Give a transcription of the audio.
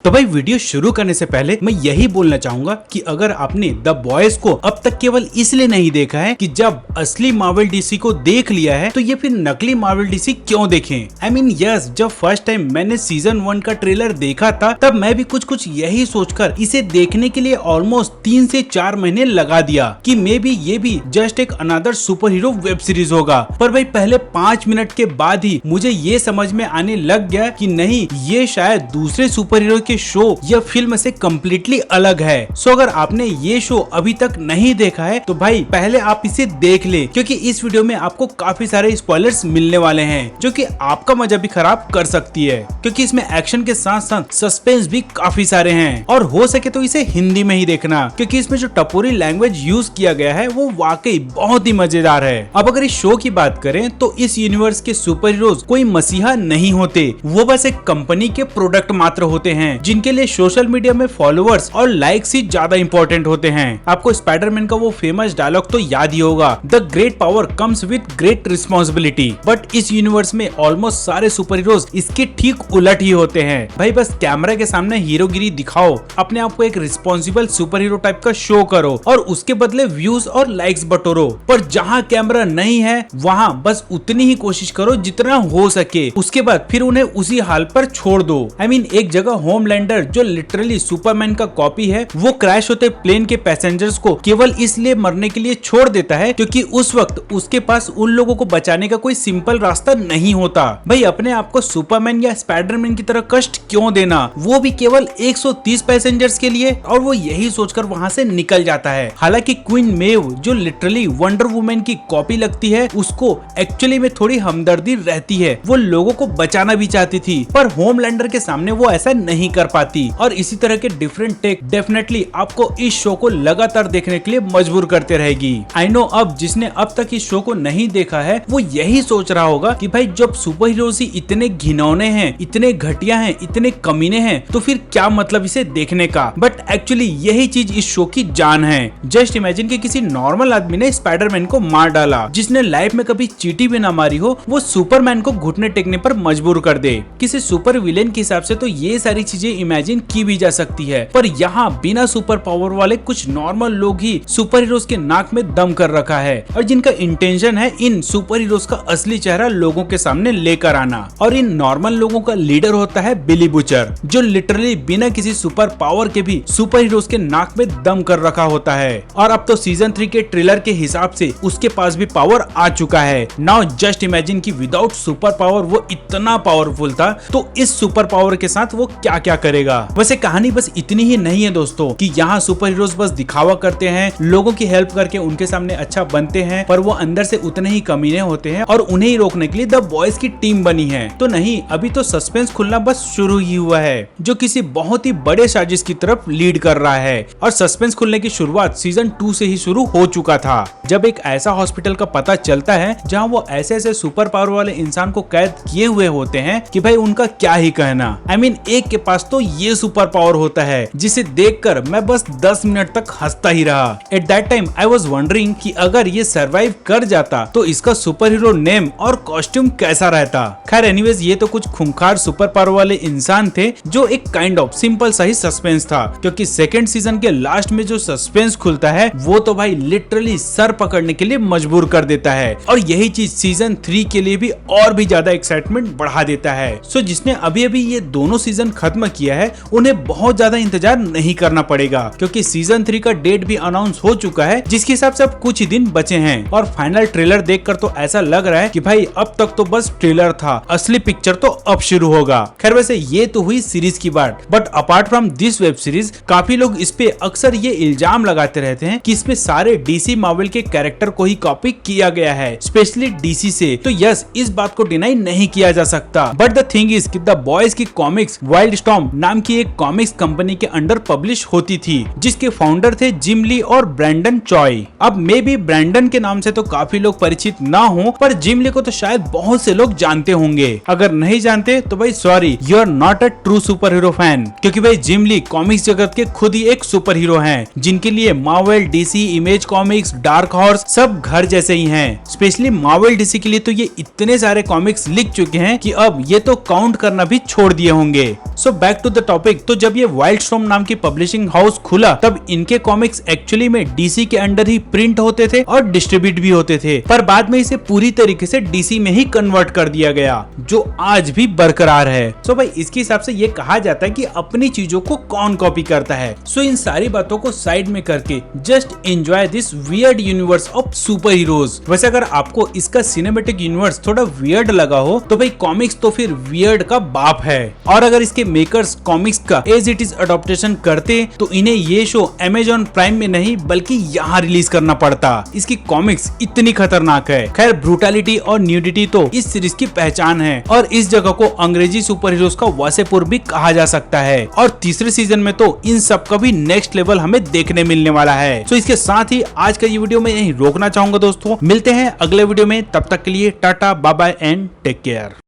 तो भाई वीडियो शुरू करने से पहले मैं यही बोलना चाहूंगा कि अगर आपने द बॉयज को अब तक केवल इसलिए नहीं देखा है कि जब असली मार्वल डीसी को देख लिया है तो ये फिर नकली मार्वल डीसी क्यों देखें। आई मीन यस, जब फर्स्ट टाइम मैंने सीजन 1 का ट्रेलर देखा था तब मैं भी कुछ यही सोचकर इसे देखने के लिए ऑलमोस्ट 3 से 4 महीने लगा दिया कि मे बी ये भी जस्ट एक another super hero web series होगा। पर भाई पहले 5 मिनट के बाद ही मुझे ये समझ में आने लग गया कि नहीं, ये शायद दूसरे सुपर हीरो के शो या फिल्म से कम्प्लीटली अलग है। सो अगर आपने ये शो अभी तक नहीं देखा है तो भाई पहले आप इसे देख ले, क्योंकि इस वीडियो में आपको काफी सारे स्पॉयलर्स मिलने वाले हैं जो कि आपका मजा भी खराब कर सकती है, क्योंकि इसमें एक्शन के साथ साथ सस्पेंस भी काफी सारे हैं। और हो सके तो इसे हिंदी में ही देखना, क्योंकि इसमें जो टपोरी लैंग्वेज यूज किया गया है वो वाकई बहुत ही मजेदार है। अब अगर इस शो की बात करें तो इस यूनिवर्स के सुपर हीरोज कोई मसीहा नहीं होते, वो बस एक कंपनी के प्रोडक्ट मात्र होते हैं जिनके लिए सोशल मीडिया में फॉलोअर्स और लाइक्स ही ज्यादा इंपॉर्टेंट होते हैं। आपको स्पाइडरमैन का वो फेमस डायलॉग तो याद ही होगा, the great power comes with great responsibility. But इस यूनिवर्स में ऑलमोस्ट सारे सुपर हीरोज इसके ठीक उलट ही होते हैं। भाई बस कैमरा के सामने हीरोगिरी दिखाओ, अपने आप को एक रिस्पॉन्सिबल सुपर हीरो टाइप का शो करो और उसके बदले व्यूज और लाइक्स बटोरो। पर जहाँ कैमरा नहीं है वहाँ बस उतनी ही कोशिश करो जितना हो सके, उसके बाद फिर उन्हें उसी हाल पर छोड़ दो। आई मीन एक जगह होमलैंडर जो लिटरली सुपरमैन का कॉपी है वो क्रैश होते प्लेन के पैसेंजर्स को केवल इसलिए मरने के लिए छोड़ देता है क्योंकि उस वक्त उसके पास उन लोगों को बचाने का कोई सिंपल रास्ता नहीं होता। भाई अपने आप को सुपरमैन या स्पाइडरमैन की तरह कष्ट क्यों देना, वो भी केवल 130 पैसेंजर्स के लिए। और वो यही सोचकर वहाँ से निकल जाता है। हालांकि क्वीन मेव जो लिटरली वंडर वुमेन की कॉपी लगती है उसको एक्चुअली में थोड़ी हमदर्दी रहती है, वो लोगों को बचाना भी चाहती थी पर होमलैंडर के सामने वो ऐसा नहीं कर पाती। और इसी तरह के डिफरेंट टेक डेफिनेटली आपको इस शो को लगातार देखने के लिए मजबूर करते रहेगी। आई नो अब जिसने अब तक इस शो को नहीं देखा है वो यही सोच रहा होगा कि भाई जब सुपर हीरोज ही इतने घिनौने हैं, इतने घटिया हैं, इतने कमीने हैं तो फिर क्या मतलब इसे देखने का। बट एक्चुअली यही चीज इस शो की जान है। जस्ट इमेजिन कि किसी नॉर्मल आदमी ने स्पाइडरमैन को मार डाला, जिसने लाइफ में कभी चींटी भी ना मारी हो, वो सुपरमैन को घुटने टेकने पर मजबूर कर दे। किसी सुपर विलेन के हिसाब से तो ये सारी चीजें इमेजिन की भी जा सकती है, पर यहाँ बिना सुपर पावर वाले कुछ नॉर्मल लोग ही सुपर हीरोज के नाक में दम कर रखा है और जिनका इंटेंशन है इन सुपर हीरोज का असली चेहरा लोगों के सामने लेकर आना। और इन नॉर्मल लोगों का लीडर होता है बिली बुचर, जो लिटरली बिना किसी सुपर पावर के भी सुपर हीरोज के नाक में दम कर रखा होता है। और अब तो सीजन 3 के ट्रेलर के हिसाब से उसके पास भी पावर आ चुका है। नाउ जस्ट इमेजिन कि विदाउट सुपर पावर वो इतना पावरफुल था तो इस सुपर पावर के साथ वो क्या क्या करेगा। वैसे कहानी बस इतनी ही नहीं है दोस्तों कि यहाँ सुपर हीरोज बस दिखावा करते हैं, लोगों की हेल्प करके उनके सामने अच्छा बनते हैं, पर वो अंदर से उतने ही कमीने होते हैं और उन्हें ही रोकने के लिए द बॉयज की टीम बनी है। तो नहीं, अभी तो सस्पेंस खुलना बस शुरू ही हुआ है जो किसी बहुत ही बड़े साजिश की तरफ लीड कर रहा है। और सस्पेंस खुलने की शुरुआत सीजन 2 से ही शुरू हो चुका था, जब एक ऐसा हॉस्पिटल का पता चलता है जहाँ वो ऐसे ऐसे सुपर पावर वाले इंसान को कैद किए हुए होते हैं कि भाई उनका क्या ही कहना। आई मीन एक के पास तो ये सुपर पावर होता है जिसे देखकर मैं बस 10 मिनट तक हंसता ही रहा। At that time I was wondering कि अगर ये सरवाइव कर जाता तो इसका सुपर हीरो नेम और कॉस्ट्यूम कैसा रहता। खैर एनीवेज ये तो कुछ खूंखार सुपर पावर वाले इंसान थे जो एक काइंड ऑफ सिंपल सा ही सस्पेंस था, क्योंकि सेकंड सीजन के लास्ट में जो सस्पेंस खुलता है वो तो भाई लिटरली सर पकड़ने के लिए मजबूर कर देता है। और यही चीज सीजन 3 के लिए भी और भी ज्यादा एक्साइटमेंट बढ़ा देता है। सो जिसने अभी अभी ये दोनों सीजन खत्म किया है उन्हें बहुत ज्यादा इंतजार नहीं करना पड़ेगा, क्योंकि सीजन 3 का डेट भी अनाउंस हो चुका है, जिसके हिसाब से अब कुछ ही दिन बचे हैं। और फाइनल ट्रेलर देखकर तो ऐसा लग रहा है कि भाई अब तक तो बस ट्रेलर था, असली पिक्चर तो अब शुरू होगा। खैर वैसे ये तो हुई सीरीज की बात, but apart from this web series काफी लोग इस पे अक्सर ये इल्जाम लगाते रहते हैं कि इसमें सारे डीसी मार्वल के कैरेक्टर को ही कॉपी किया गया है, स्पेशली डीसी से। तो यस, इस बात को डिनाई नहीं किया जा सकता, बट द थिंग इज कि द बॉयज की कॉमिक्स वाइल्ड स्टॉर्म नाम की एक कॉमिक्स कंपनी के अंडर पब्लिश होती थी, जिसके फाउंडर थे जिम ली और ब्रैंडन चॉय। अब मे बी ब्रैंडन के नाम से तो काफी लोग परिचित ना हो, पर जिम ली को तो शायद बहुत से लोग जानते होंगे। अगर नहीं जानते तो भाई sorry, you are not a true super hero fan, क्योंकि भाई जिम ली कॉमिक्स जगत के खुद ही एक सुपर हीरो हैं, जिनके लिए Marvel, DC, image comics, dark horse सब घर जैसे ही हैं। स्पेशली मार्वल डीसी के लिए तो ये इतने सारे कॉमिक्स लिख चुके हैं कि अब ये तो काउंट करना भी छोड़ दिए होंगे। So back to the topic. तो जब ये वाइल्डस्टॉर्म नाम की पब्लिशिंग हाउस खुला तब इनके कॉमिक्स एक्चुअली में डीसी के अंडर ही प्रिंट होते थे और डिस्ट्रीब्यूट भी होते थे, पर बाद में इसे पूरी तरीके से डीसी में ही कन्वर्ट कर दिया गया, जो आज भी बरकरार है। सो भाई इसके हिसाब से ये कहा जाता है कि अपनी चीजों को कौन कॉपी करता है। सो इन सारी बातों को साइड में करके just enjoy this weird universe of super heroes. वैसे अगर आपको इसका सिनेमैटिक यूनिवर्स थोड़ा वियर्ड लगा हो तो भाई कॉमिक्स तो फिर वियर्ड का बाप है, और अगर इसके मेकर्स कॉमिक्स का एज इट इज अडॉप्टेशन करते तो इन्हें ये शो अमेजॉन प्राइम में नहीं बल्कि यहाँ रिलीज करना पड़ता। इसकी कॉमिक्स इतनी खतरनाक है। खैर ब्रूटैलिटी और न्यूडिटी तो इस सीरीज की पहचान है, और इस जगह को अंग्रेजी सुपर हीरोज का वासेपुर भी कहा जा सकता है। और तीसरे सीजन में तो इन सब का भी नेक्स्ट लेवल हमें देखने मिलने वाला है। तो इसके साथ ही आज का ये वीडियो मैं यहीं रोकना चाहूंगा दोस्तों। मिलते हैं अगले वीडियो में, तब तक के लिए tata bye bye and take care.